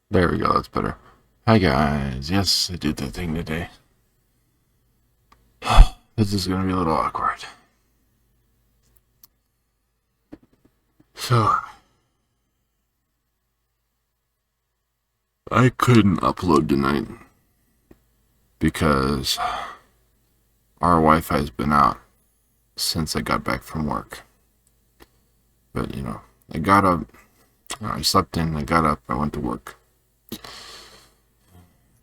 There we go, that's better. Hi guys, yes, I did that thing today. This is gonna be a little awkward. So, I couldn't upload tonight because our Wi-Fi's been out since I got back from work. But, I got up, I slept in, I got up, I went to work.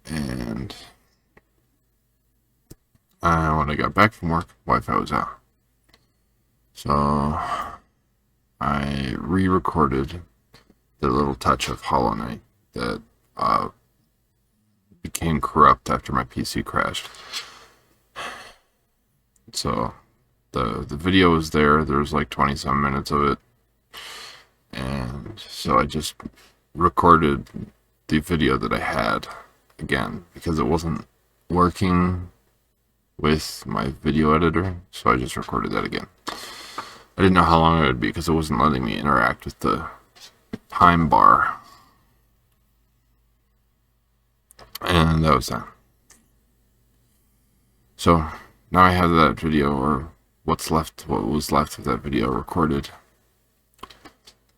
And when I got back from work, Wi-Fi was out. So, I re-recorded the little touch of Hollow Knight that became corrupt after my PC crashed. So the video was there. There was like 20 some minutes of it, and so I just recorded the video that I had again because it wasn't working with my video editor. So I just recorded that again. I didn't know how long it would be because it wasn't letting me interact with the time bar. And that was that. So now I have that video, or what was left of that video recorded.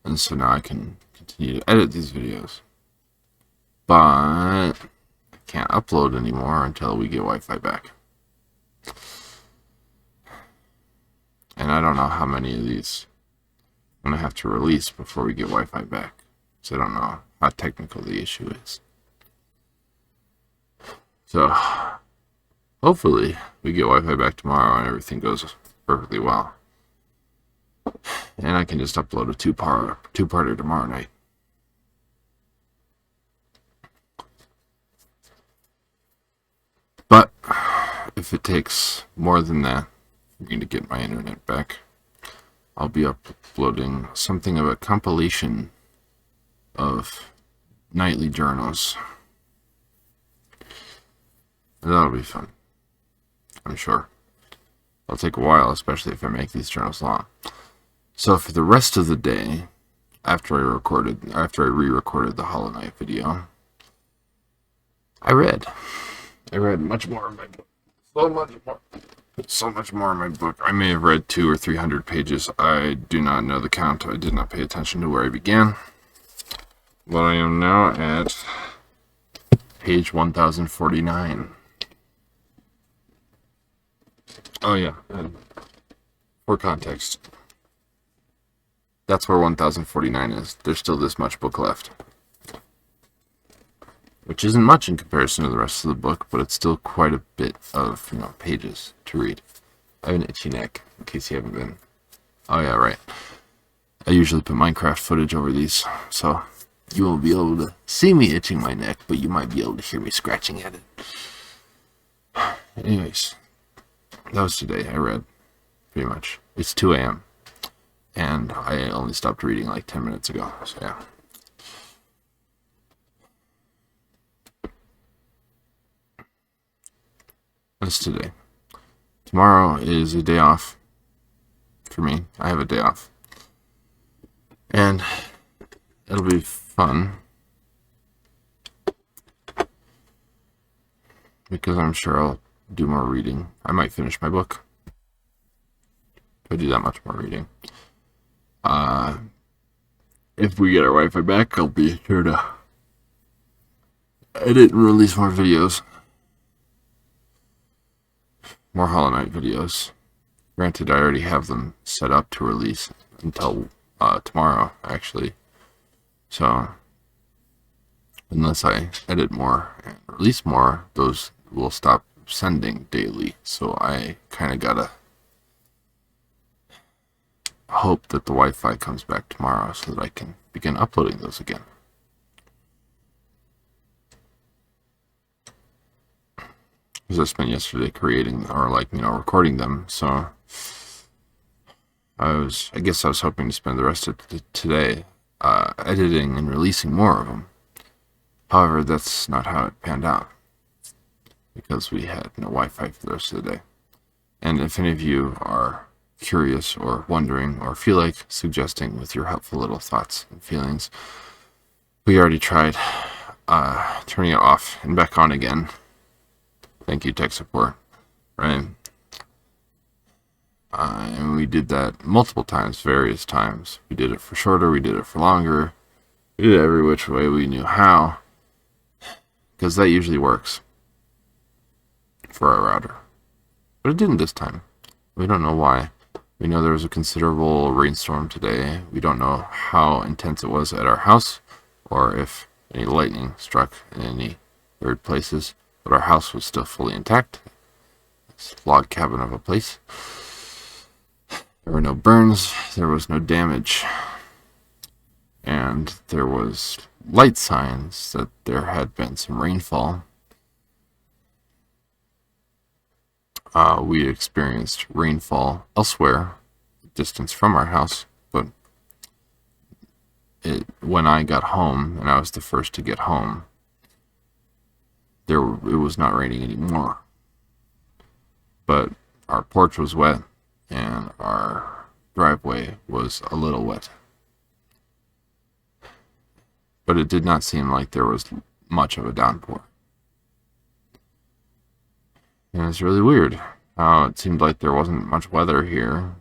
And so now I can continue to edit these videos. But I can't upload anymore until we get Wi-Fi back. And I don't know how many of these I'm going to have to release before we get Wi-Fi back. So I don't know how technical the issue is. So hopefully we get Wi-Fi back tomorrow and everything goes perfectly well. And I can just upload a two-parter tomorrow night. But if it takes more than that for me to get my internet back, I'll be uploading something of a compilation of nightly journals. And that'll be fun, I'm sure. It'll take a while, especially if I make these journals long. So for the rest of the day, after I re-recorded the Hollow Knight video, I read much more in my book. So much more in my book. I may have read 200 or 300 pages. I do not know the count. I did not pay attention to where I began. But I am now at page 1049. Oh yeah, and for context, that's where 1049 is. There's still this much book left. Which isn't much in comparison to the rest of the book, but it's still quite a bit of, pages to read. I have an itchy neck, in case you haven't been. Oh yeah, right. I usually put Minecraft footage over these, so you won't be able to see me itching my neck, but you might be able to hear me scratching at it. Anyways, that was today. I read, pretty much. It's 2 a.m., and I only stopped reading like 10 minutes ago, so yeah. That's today. Tomorrow is a day off for me. I have a day off. And it'll be fun because I'm sure I'll do more reading. I might finish my book if I do that much more reading. If we get our Wi-Fi back, I'll be sure to edit and release more videos. More Hollow Knight videos. Granted, I already have them set up to release until tomorrow, actually. So, unless I edit more and release more, those will stop sending daily. So I kind of gotta hope that the Wi-Fi comes back tomorrow so that I can begin uploading those again. Because I spent yesterday creating, or recording them, so I guess I was hoping to spend the rest of today editing and releasing more of them. However, that's not how it panned out, because we had no Wi-Fi for the rest of the day. And if any of you are curious or wondering or feel like suggesting with your helpful little thoughts and feelings, we already tried turning it off and back on again. Thank you, tech support. Right? And we did that multiple times, various times. We did it for shorter, we did it for longer. We did it every which way we knew how, because that usually works for our router. But it didn't this time. We don't know why. We know there was a considerable rainstorm today. We don't know how intense it was at our house, or if any lightning struck in any weird places, but our house was still fully intact. It's a log cabin of a place. There were no burns, there was no damage, and there was light signs that there had been some rainfall. We experienced rainfall elsewhere, distance from our house, but when I got home, and I was the first to get home, it was not raining anymore. But our porch was wet, and our driveway was a little wet. But it did not seem like there was much of a downpour. And it's really weird how it seemed like there wasn't much weather here.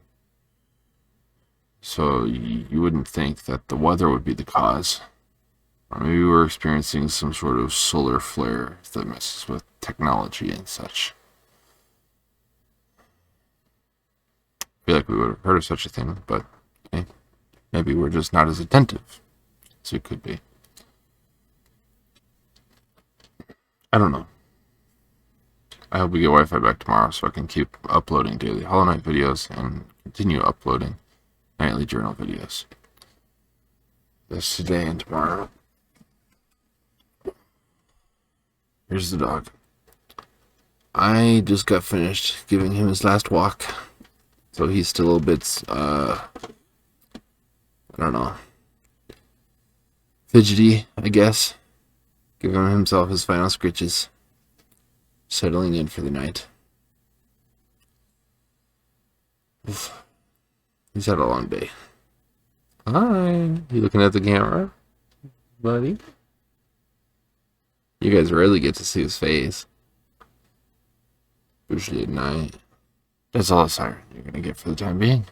So you wouldn't think that the weather would be the cause. Or maybe we were experiencing some sort of solar flare that messes with technology and such. I feel like we would have heard of such a thing, but okay, maybe we're just not as attentive as we could be. I don't know. I hope we get Wi-Fi back tomorrow so I can keep uploading daily Hollow Knight videos and continue uploading nightly journal videos. That's today and tomorrow. Here's the dog. I just got finished giving him his last walk. So he's still a bit, I don't know, fidgety, I guess. Giving himself his final scritches. Settling in for the night. Oof. He's had a long day. Hi. You looking at the camera, buddy? You guys rarely get to see his face. Usually at night. That's all the siren you're gonna get for the time being.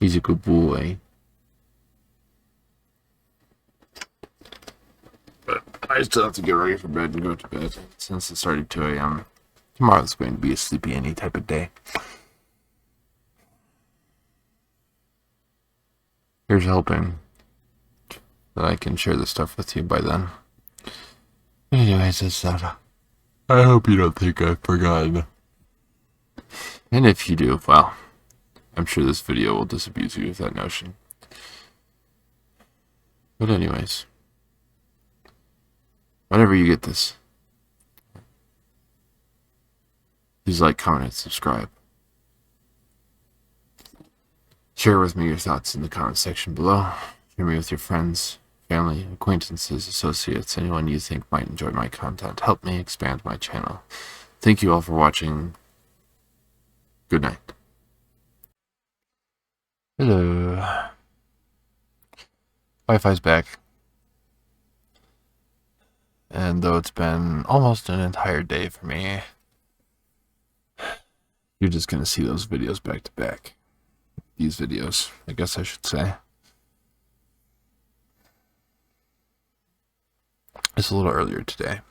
He's a good boy. But I still have to get ready for bed and go to bed since it's already 2 a.m. Tomorrow's going to be a sleepy any type of day. Here's hoping that I can share this stuff with you by then. Anyways, it's that. I hope you don't think I've forgotten. And if you do, well, I'm sure this video will disabuse you of that notion. But anyways, whenever you get this, please like, comment, and subscribe. Share with me your thoughts in the comment section below. Share me with your friends, family, acquaintances, associates, anyone you think might enjoy my content. Help me expand my channel. Thank you all for watching. Good night. Hello. Wi-Fi's back. And though it's been almost an entire day for me, you're just gonna see those videos back to back. These videos, I guess I should say. It's a little earlier today.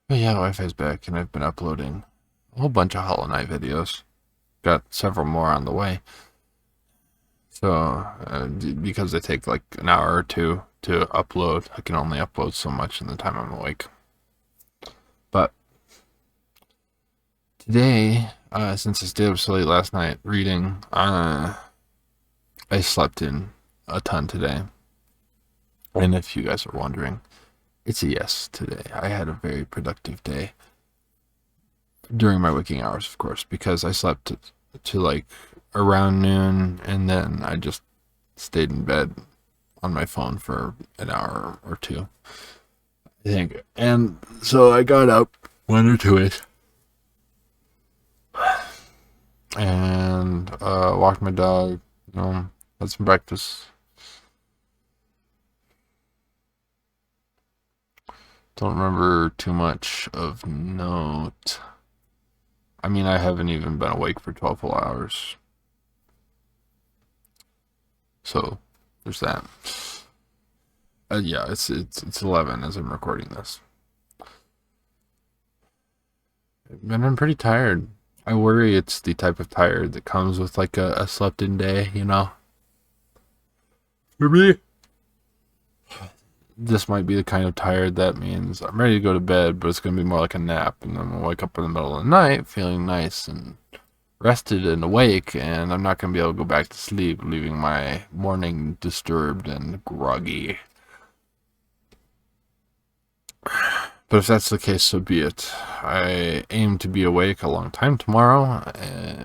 But yeah, Wi-Fi's back, and I've been uploading a whole bunch of Hollow Knight videos. Got several more on the way. So, because they take like an hour or two to upload, I can only upload so much in the time I'm awake. But today, since I stayed up so late last night reading, I slept in a ton today. And if you guys are wondering, it's a yes today. I had a very productive day. During my waking hours, of course, because I slept to like around noon, and then I just stayed in bed on my phone for an hour or two, I think. And so I got up, went into it, and walked my dog, Had some breakfast. Don't remember too much of note. I mean, I haven't even been awake for 12 full hours. So, there's that. Yeah, it's 11 as I'm recording this. And I'm pretty tired. I worry it's the type of tired that comes with like a slept-in day, you know? For me, this might be the kind of tired that means I'm ready to go to bed, but it's going to be more like a nap, and I'm going to wake up in the middle of the night feeling nice and rested and awake, and I'm not going to be able to go back to sleep, leaving my morning disturbed and groggy. But if that's the case, so be it. I aim to be awake a long time tomorrow,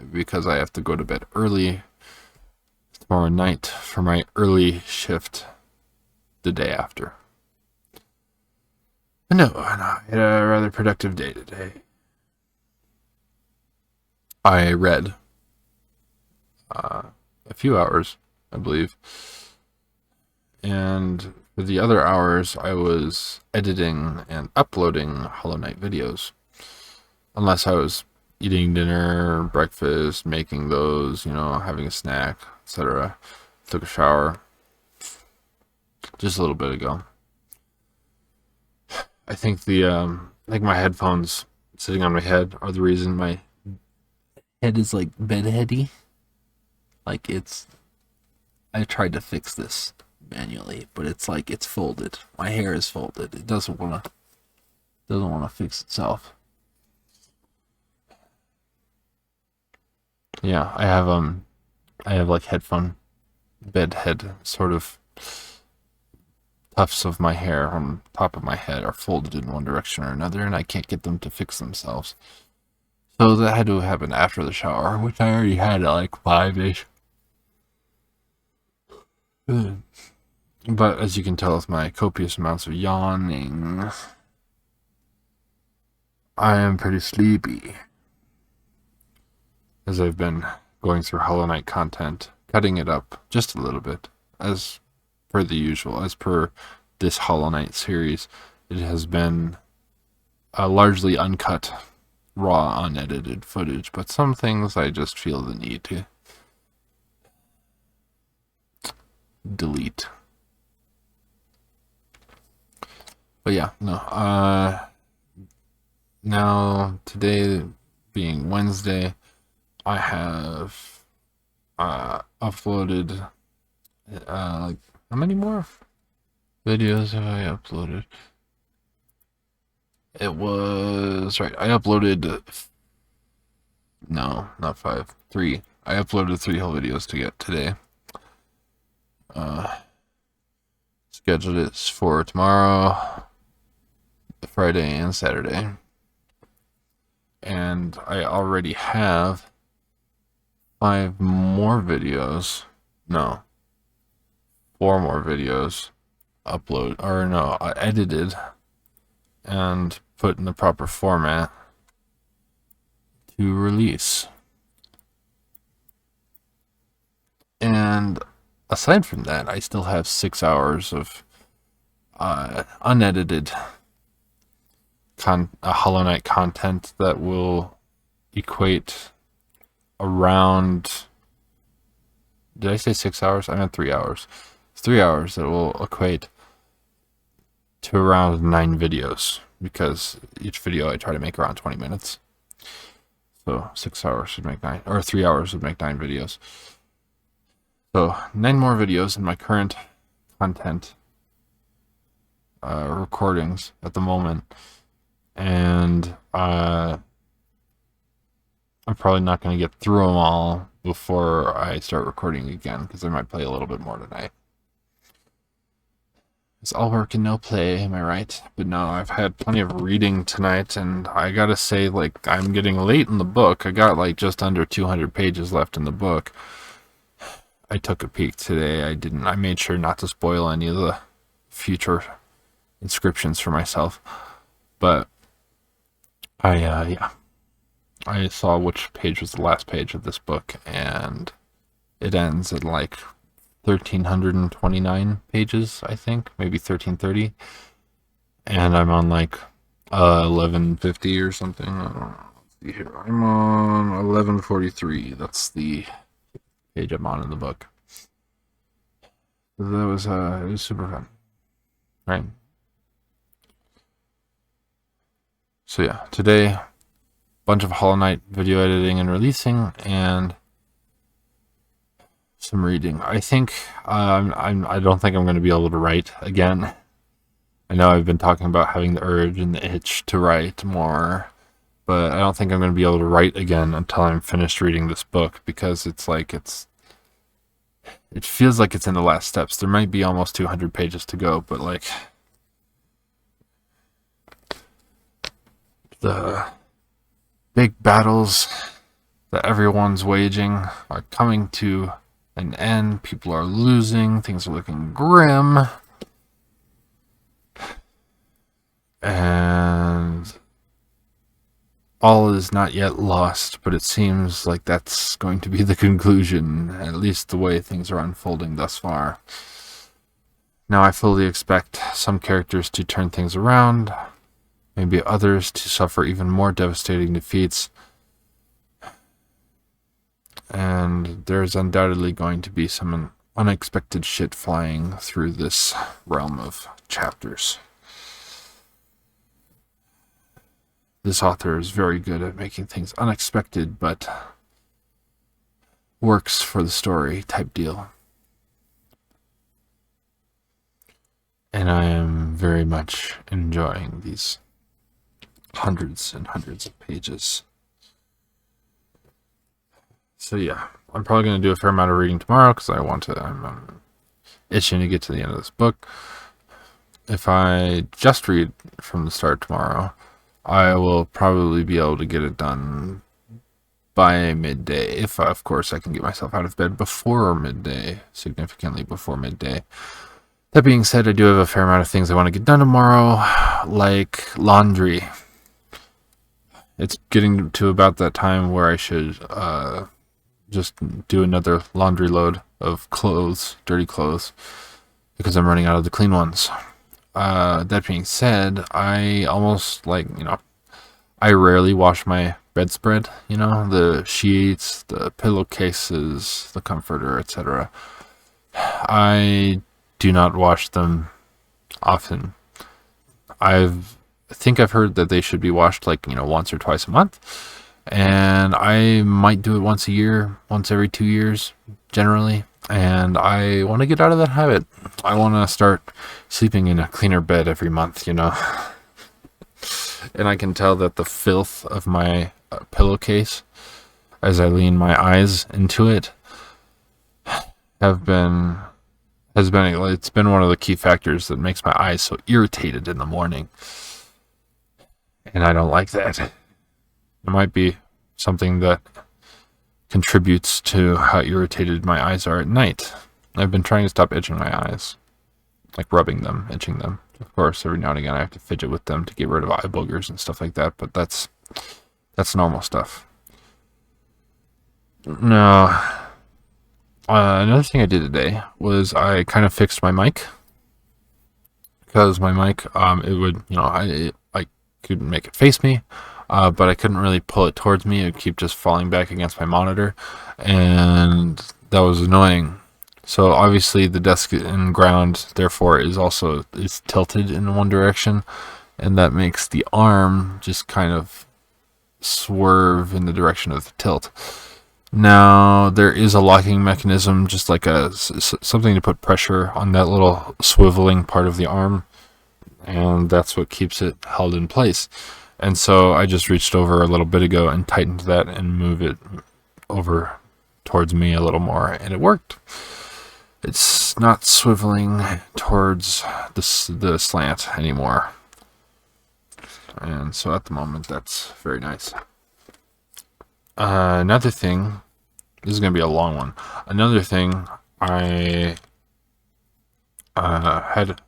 because I have to go to bed early tomorrow night for my early shift the day after. No, I had a rather productive day today. I read a few hours, I believe. And for the other hours, I was editing and uploading Hollow Knight videos. Unless I was eating dinner, breakfast, making those, having a snack, etc. Took a shower just a little bit ago. I think my headphones sitting on my head are the reason my head is like bedheady. Like I tried to fix this manually, but it's like it's folded. My hair is folded. It doesn't wanna fix itself. Yeah, I have like headphone bed head sort of tufts of my hair on top of my head are folded in one direction or another, and I can't get them to fix themselves. So that had to happen after the shower, which I already had at like 5-ish. But as you can tell with my copious amounts of yawning, I am pretty sleepy. As I've been going through Hollow Knight content, cutting it up just a little bit, as per the usual, as per this Hollow Knight series, it has been largely uncut, raw, unedited footage, but some things I just feel the need to delete. But yeah, no, now today being Wednesday, I have uploaded like how many more videos have I uploaded? It was right. I uploaded no, not 5, 3. I uploaded 3 whole videos to get today. Scheduled it for tomorrow, Friday, and Saturday. And I already have 5 more videos. No. 4 more videos edited and put in the proper format to release. And aside from that, I still have 6 hours of unedited Hollow Knight content that will equate around... Did I say 6 hours? I meant 3 hours. It's 3 hours that will equate to around 9 videos, because each video I try to make around 20 minutes. So 6 hours would make 9, or 3 hours would make 9 videos. So 9 more videos in my current content recordings at the moment, and I'm probably not going to get through them all before I start recording again, because I might play a little bit more tonight. It's all work and no play, am I right? But no, I've had plenty of reading tonight, and I gotta say, like, I'm getting late in the book. I got like just under 200 pages left in the book. I took a peek today. I made sure not to spoil any of the future inscriptions for myself. But I saw which page was the last page of this book, and It ends at like 1,329 pages, I think, maybe 1,330, and I'm on like 1150 or something. I don't know. Let's see here. I'm on 1143. That's the page I'm on in the book. That was it was super fun, right? So yeah, today, bunch of Hollow Knight video editing and releasing, and some reading. I think I don't think I'm going to be able to write again. I know I've been talking about having the urge and the itch to write more, but I don't think I'm going to be able to write again until I'm finished reading this book, because it feels like it's in the last steps. There might be almost 200 pages to go, but like the big battles that everyone's waging are coming to an end. People are losing. Things are looking grim. And all is not yet lost, but it seems like that's going to be the conclusion, at least the way things are unfolding thus far. Now I fully expect some characters to turn things around, maybe others to suffer even more devastating defeats, and there's undoubtedly going to be some unexpected shit flying through this realm of chapters. This author is very good at making things unexpected, but works for the story type deal. And I am very much enjoying these hundreds and hundreds of pages. So yeah, I'm probably going to do a fair amount of reading tomorrow, because I'm itching to get to the end of this book. If I just read from the start tomorrow, I will probably be able to get it done by midday, if of course I can get myself out of bed before midday, significantly before midday. That being said, I do have a fair amount of things I want to get done tomorrow, like laundry. It's getting to about that time where I should just do another laundry load of clothes, dirty clothes, because I'm running out of the clean ones. That being said, I rarely wash my bedspread, the sheets, the pillowcases, the comforter, etc. I do not wash them often. I think I've heard that they should be washed once or twice a month, and I might do it once a year, once every 2 years, generally. And I want to get out of that habit. I want to start sleeping in a cleaner bed every month, And I can tell that the filth of my pillowcase, as I lean my eyes into it, it's been one of the key factors that makes my eyes so irritated in the morning. And I don't like that. It might be something that contributes to how irritated my eyes are at night. I've been trying to stop itching my eyes, like rubbing them, itching them. Of course, every now and again I have to fidget with them to get rid of eye boogers and stuff like that, but that's normal stuff. No. Another thing I did today was I kind of fixed my mic, because my mic, it would, I couldn't make it face me, but I couldn't really pull it towards me. It would keep just falling back against my monitor, and that was annoying. So obviously the desk and ground, therefore, is tilted in one direction, and that makes the arm just kind of swerve in the direction of the tilt. Now, there is a locking mechanism, just like something to put pressure on that little swiveling part of the arm, and that's what keeps it held in place. And so I just reached over a little bit ago and tightened that and moved it over towards me a little more, and it worked. It's not swiveling towards the slant anymore. And so at the moment, that's very nice. Another thing, this is going to be a long one. Another thing, I had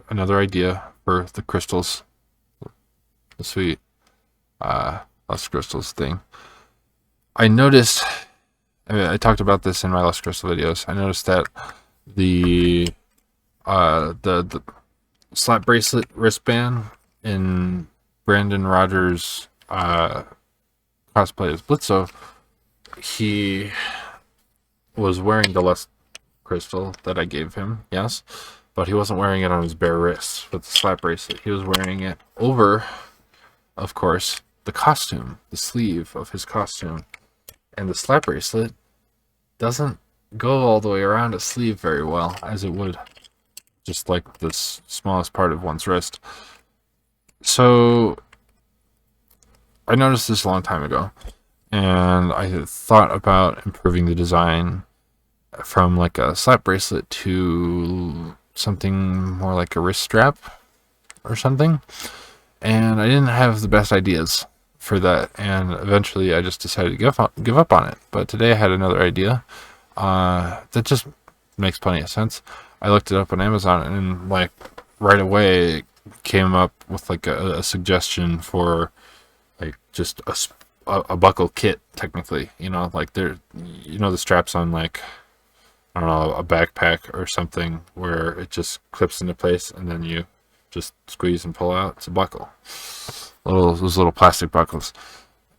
another idea for the crystals, the sweet Lost Crystals thing. I noticed I talked about this in my Lost Crystal videos. I noticed that the the slap bracelet wristband in Brandon Rogers' cosplay as Blitzo, he was wearing the Lost Crystal that I gave him, yes, but he wasn't wearing it on his bare wrists with the slap bracelet. He was wearing it over, of course, the costume, the sleeve of his costume. And the slap bracelet doesn't go all the way around a sleeve very well, as it would just like the smallest part of one's wrist. So I noticed this a long time ago, and I thought about improving the design from like a slap bracelet to something more like a wrist strap or something. And I didn't have the best ideas for that, and eventually I just decided to give up on it. But today I had another idea that just makes plenty of sense. I looked it up on Amazon, and like right away it came up with like a suggestion for like just a buckle kit, technically. You know, like the straps on like, I don't know, a backpack or something where it just clips into place and then you just squeeze and pull out. It's a buckle. Those little plastic buckles.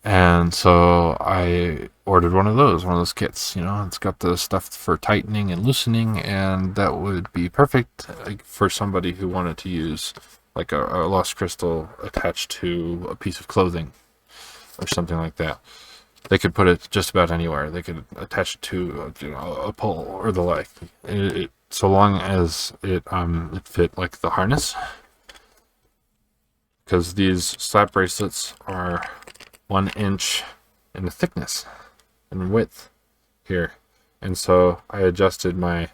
And so I ordered one of those kits. You know, it's got the stuff for tightening and loosening, and that would be perfect for somebody who wanted to use like a lost crystal attached to a piece of clothing or something like that. They could put it just about anywhere. They could attach it to a pole or the like. So long as it fit like the harness, because these slap bracelets are 1 inch in the thickness and width here, and so I adjusted my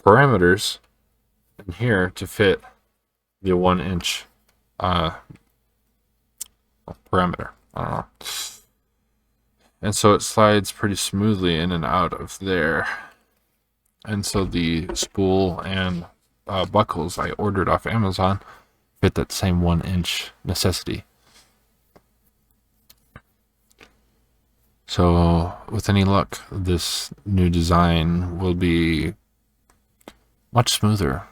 parameters in here to fit the 1 inch parameter. I don't know. And so it slides pretty smoothly in and out of there. And so the spool and buckles I ordered off Amazon fit that same 1 inch necessity. So with any luck, this new design will be much smoother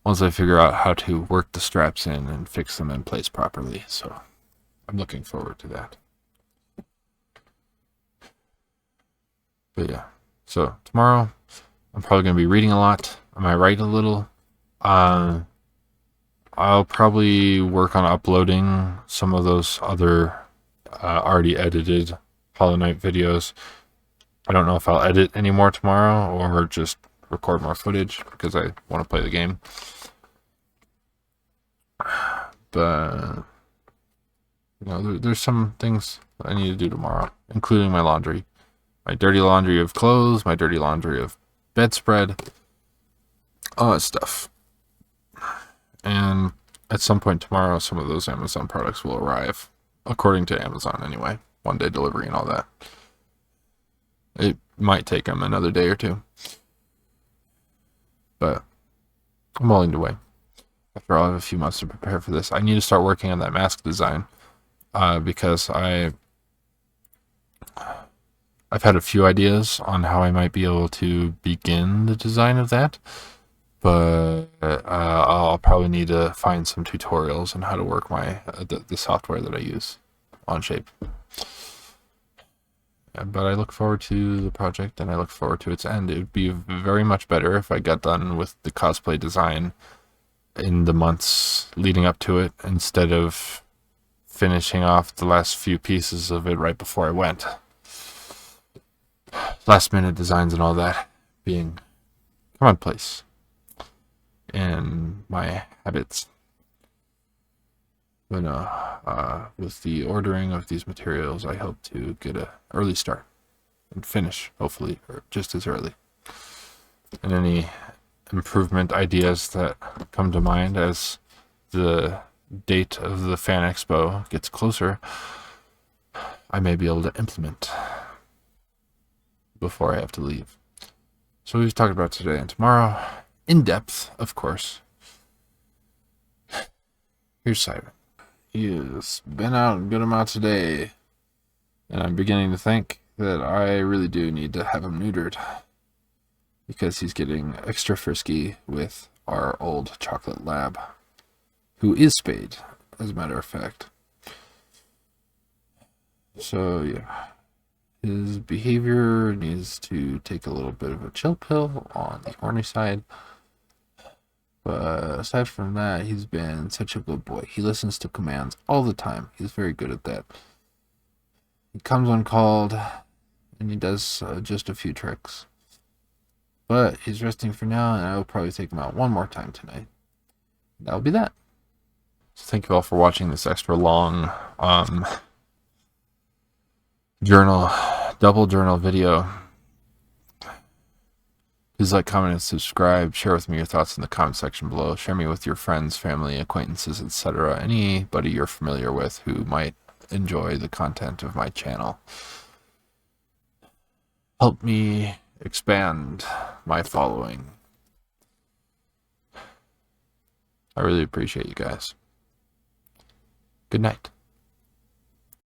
once I figure out how to work the straps in and fix them in place properly. So I'm looking forward to that. But yeah, so tomorrow I'm probably going to be reading a lot. I might write a little. I'll probably work on uploading some of those other already edited Hollow Knight videos. I don't know if I'll edit any more tomorrow or just record more footage because I want to play the game. But there's some things I need to do tomorrow, including my laundry. My dirty laundry of clothes, my dirty laundry of bedspread, all that stuff. And at some point tomorrow, some of those Amazon products will arrive, according to Amazon anyway. 1-day delivery and all that. It might take them another day or two. But I'm willing to wait. After all, I have a few months to prepare for this. I need to start working on that mask design because I've had a few ideas on how I might be able to begin the design of that, but I'll probably need to find some tutorials on how to work my the software that I use on Shape. But I look forward to the project, and I look forward to its end. It would be very much better if I got done with the cosplay design in the months leading up to it, instead of finishing off the last few pieces of it right before I went. Last minute designs and all that being commonplace in my habits. But with the ordering of these materials, I hope to get an early start and finish, hopefully, or just as early. And any improvement ideas that come to mind as the date of the Fan Expo gets closer, I may be able to implement before I have to leave. So we've talked about today and tomorrow, in depth, of course. Here's Simon. He has been out a good amount today, and I'm beginning to think that I really do need to have him neutered because he's getting extra frisky with our old chocolate lab, who is spayed, as a matter of fact. So, yeah. His behavior needs to take a little bit of a chill pill on the horny side. But aside from that, he's been such a good boy. He listens to commands all the time. He's very good at that. He comes uncalled, and he does just a few tricks. But he's resting for now, and I will probably take him out one more time tonight. That'll be that. So thank you all for watching this extra long double journal video. Please like, comment, and subscribe. Share with me your thoughts in the comment section below. Share me with your friends, family, acquaintances, etc. Anybody you're familiar with who might enjoy the content of my channel. Help me expand my following. I really appreciate you guys. Good night.